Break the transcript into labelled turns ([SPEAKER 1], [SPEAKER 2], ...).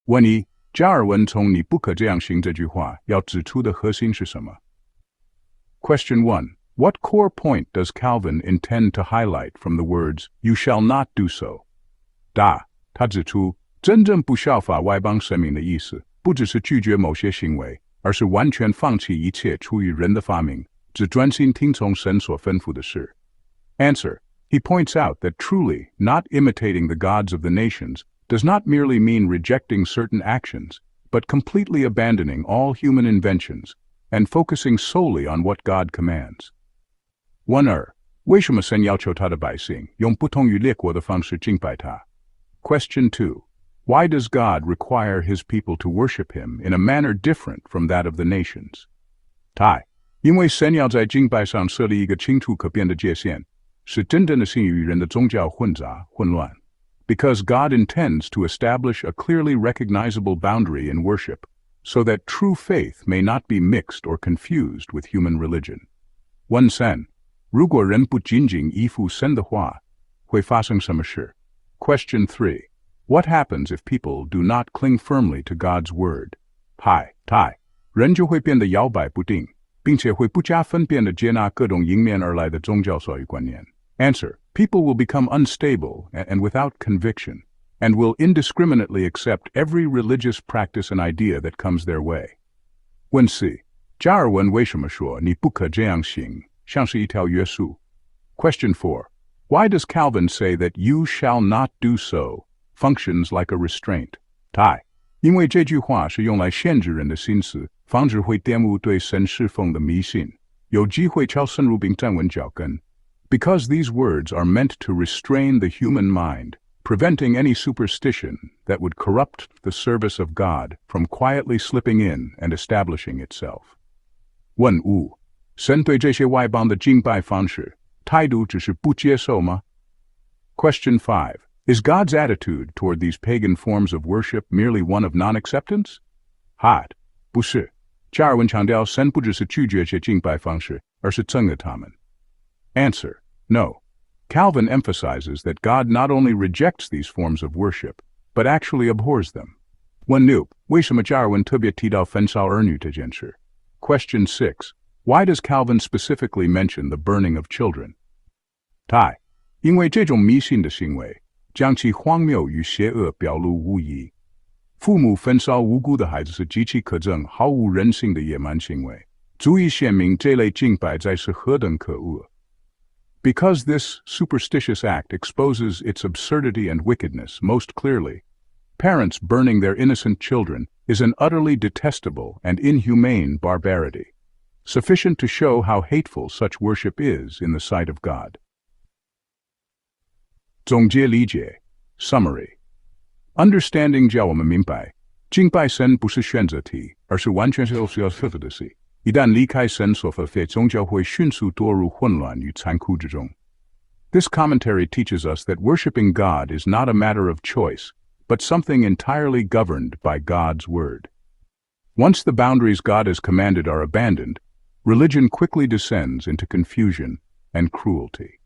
[SPEAKER 1] 问一，加尔文从你不可这样行这句话要指出的核心是什么？ Question 1. What core point does Calvin intend to highlight from the words, you shall not do so? 答，他指出，真正不效法外邦神明的意思，不只是拒绝某些行为，而是完全放弃一切出于人的发明，只专心听从神所吩咐的事。Answer. He points out that truly, not imitating the gods of the nations does not merely mean rejecting certain actions, but completely abandoning all human inventions and focusing solely on what God commands. 1. 为什么神要求他的百姓用不同于列国的方式敬拜他？ Question 2. Why does God require his people to worship him in a manner different from that of the nations? 答，因为神要在敬拜上设立一个清楚可辨的界限，使真正的信与人的宗教混杂混乱。Because God intends to establish a clearly recognizable boundary in worship, so that true faith may not be mixed or confused with human religion. 1. 如果人不仅仅依附神的话，会发生什么事？ Question 3. What happens if people do not cling firmly to God's word? 答，人就会变得摇摆不定，并且会不加分辨地接纳各种迎面而来的宗教教育观念。Answer. People will become unstable and without conviction, and will indiscriminately accept every religious practice and idea that comes their way. 问 C. 加尔文为什么说你不可这样行，像是一条约束？ Question 4. Why does Calvin say that you shall not do so functions like a restraint? 答，因为这句话是用来限制人的心思，防止会玷污对神侍奉的迷信，有机会超深入并站稳脚跟。Because these words are meant to restrain the human mind, preventing any superstition that would corrupt the service of God from quietly slipping in and establishing itself. 问 5. 神对这些外邦的敬拜方式，态度只是不接受吗？ Question 5. Is God's attitude toward these pagan forms of worship merely one of non-acceptance? 不是。加尔文强调，神不只是拒绝这些敬拜方式，而是憎恶他们。Answer. No. Calvin emphasizes that God not only rejects these forms of worship, but actually abhors them. 问 6. 为什么加尔文特别提到焚烧儿女这件事？ Question 6. Why does Calvin specifically mention the burning of children? 答，因为这种迷信的行为，将其荒谬与邪恶表露无遗。父母焚烧无辜的孩子是极其可憎、毫无人性的野蛮行为，足以显明这类敬拜在是何等可恶。Because this superstitious act exposes its absurdity and wickedness most clearly, parents burning their innocent children is an utterly detestable and inhumane barbarity, sufficient to show how hateful such worship is in the sight of God. 总结理解 Summary. Understanding 叫我们明白，敬拜神不是选择题，而是完全是要克服的事。一旦离开神所吩咐，宗教会迅速堕入混乱与残酷之中。This commentary teaches us that worshiping God is not a matter of choice, but something entirely governed by God's word. Once the boundaries God has commanded are abandoned, religion quickly descends into confusion and cruelty.